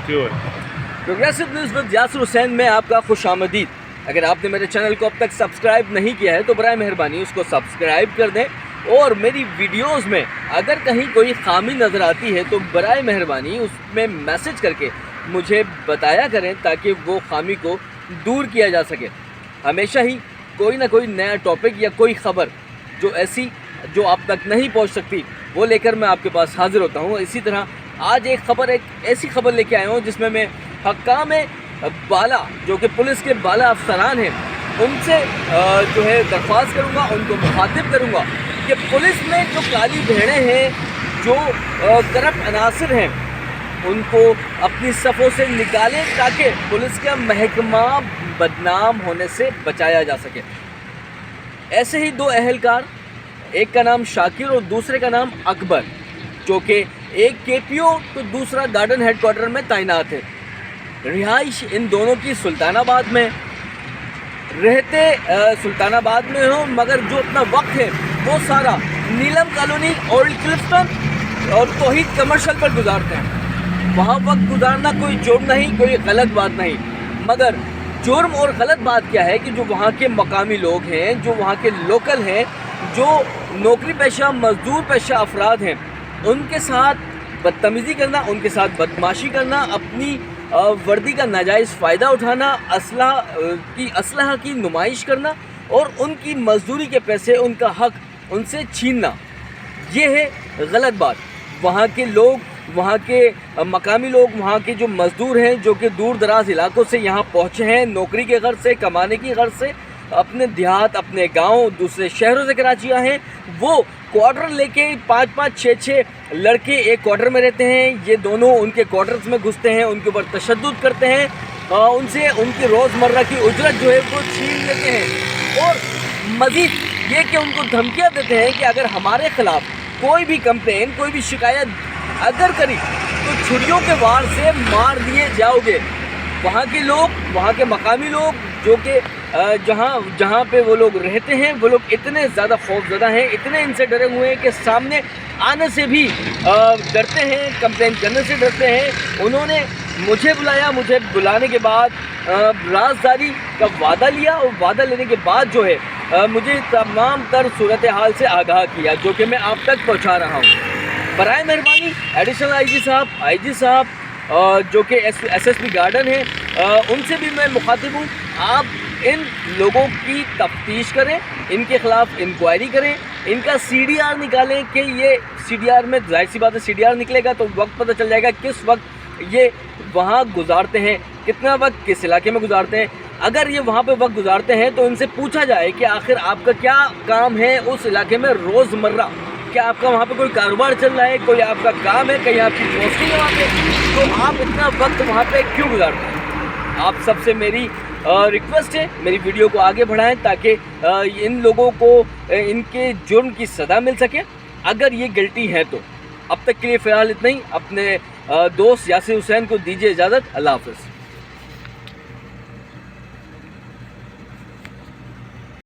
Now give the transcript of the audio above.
Sure. Progressive news with Yasir Hussain में आपका खुश आमदीद। अगर आपने मेरे चैनल को अब तक सब्सक्राइब नहीं किया है तो बराए मेहरबानी उसको सब्सक्राइब कर दें, और मेरी वीडियोस में अगर कहीं कोई खामी नज़र आती है तो बराए मेहरबानी उसमें मैसेज करके मुझे बताया करें ताकि वो खामी को दूर किया जा सके। हमेशा ही कोई ना कोई नया टॉपिक या कोई ख़बर जो आप तक नहीं पहुंच सकती वो लेकर मैं आपके पास हाज़िर होता हूं। इसी तरह आज एक ऐसी ख़बर लेके आया हूं जिसमें मैं हक्काम बाला जो कि पुलिस के बाला अफसरान हैं उनसे जो है दरख्वास्त करूंगा, उनको मुखातिब करूंगा कि पुलिस में जो काली भेड़ें हैं, जो करप्ट अनासिर हैं, उनको अपनी सफ़ों से निकालें ताकि पुलिस का महकमा बदनाम होने से बचाया जा सके। ऐसे ही दो अहलकार, एक का नाम शाकिर और दूसरे का नाम अकबर, जो कि एक केपीओ तो दूसरा गार्डन हेडक्वार्टर में तैनात है। रिहाइश इन दोनों की सुल्तानाबाद में, रहते सुल्तानाबाद में हो, मगर जो अपना वक्त है वो सारा नीलम कॉलोनी, ओल्ड क्लिफ्टन और तौहीद कमर्शियल पर गुजारते हैं। वहाँ वक्त गुजारना कोई जुर्म नहीं, कोई गलत बात नहीं, मगर जुर्म और गलत बात क्या है कि जो वहाँ के मकामी लोग हैं, जो वहाँ के लोकल हैं, जो नौकरी पेशा मजदूर पेशा अफराद हैं, उनके साथ बदतमीज़ी करना, उनके साथ बदमाशी करना, अपनी वर्दी का नाजायज़ फ़ायदा उठाना, असलहा की नुमाइश करना और उनकी मजदूरी के पैसे, उनका हक उनसे छीनना, ये है गलत बात। वहाँ के लोग, वहाँ के मकामी लोग, वहाँ के जो मज़दूर हैं जो कि दूर दराज इलाकों से यहाँ पहुँचे हैं नौकरी के गर्ज से, कमाने की गर्ज से, अपने देहात, अपने गांव, दूसरे शहरों से कराची आए हैं, वो क्वार्टर लेके 5-5, 6-6 लड़के एक क्वार्टर में रहते हैं। ये दोनों उनके क्वार्टर्स में घुसते हैं, उनके ऊपर तशद्दुद करते हैं, उनसे उनकी रोज़मर्रा की उजरत जो है वो छीन लेते हैं, और मज़ीद ये कि उनको धमकियाँ देते हैं कि अगर हमारे ख़िलाफ़ कोई भी कंप्लेन, कोई भी शिकायत अगर करी तो छुरियों के वार से मार दिए जाओगे। वहाँ के लोग, वहाँ के मकामी लोग जो कि जहाँ पे वो लोग रहते हैं, वो लोग इतने ज़्यादा खौफज़दा हैं, इतने इनसे डरे हुए हैं कि सामने आने से भी डरते हैं, कंप्लेन करने से डरते हैं। उन्होंने मुझे बुलाया, मुझे बुलाने के बाद राजदारी का वादा लिया, और वादा लेने के बाद जो है मुझे तमाम तर सूरत हाल से आगाह किया, जो कि मैं आप तक पहुँचा रहा हूँ। बराए मेहरबानी एडिशनल आईजी साहब जो कि एसएसपी गार्डन है, उनसे भी मैं मुखातिब हूँ। आप इन लोगों की तफ्तीश करें, इनके ख़िलाफ़ इंक्वायरी करें, इनका सीडीआर निकालें कि ये सीडीआर में, जाहिर सी बात है सीडीआर निकलेगा तो वक्त पता चल जाएगा किस वक्त ये वहाँ गुजारते हैं, कितना वक्त किस इलाके में गुजारते हैं। अगर ये वहाँ पे वक्त गुजारते हैं तो इनसे पूछा जाए कि आखिर आपका क्या काम है उस इलाके में रोज़मर्रा, क्या आपका वहाँ पे कोई कारोबार चल रहा है, कोई आपका काम है, कहीं आपकी पोस्टिंग है वहाँ पे, तो आप इतना वक्त वहाँ पे क्यों गुजारते हैं। आप सबसे मेरी रिक्वेस्ट है, मेरी वीडियो को आगे बढ़ाएं ताकि इन लोगों को इनके जुर्म की सज़ा मिल सके अगर ये गिल्टी है तो। अब तक के लिए फ़िलहाल इतना ही। अपने दोस्त यासिर हुसैन को दीजिए इजाज़त। अल्लाह हाफ़िज़।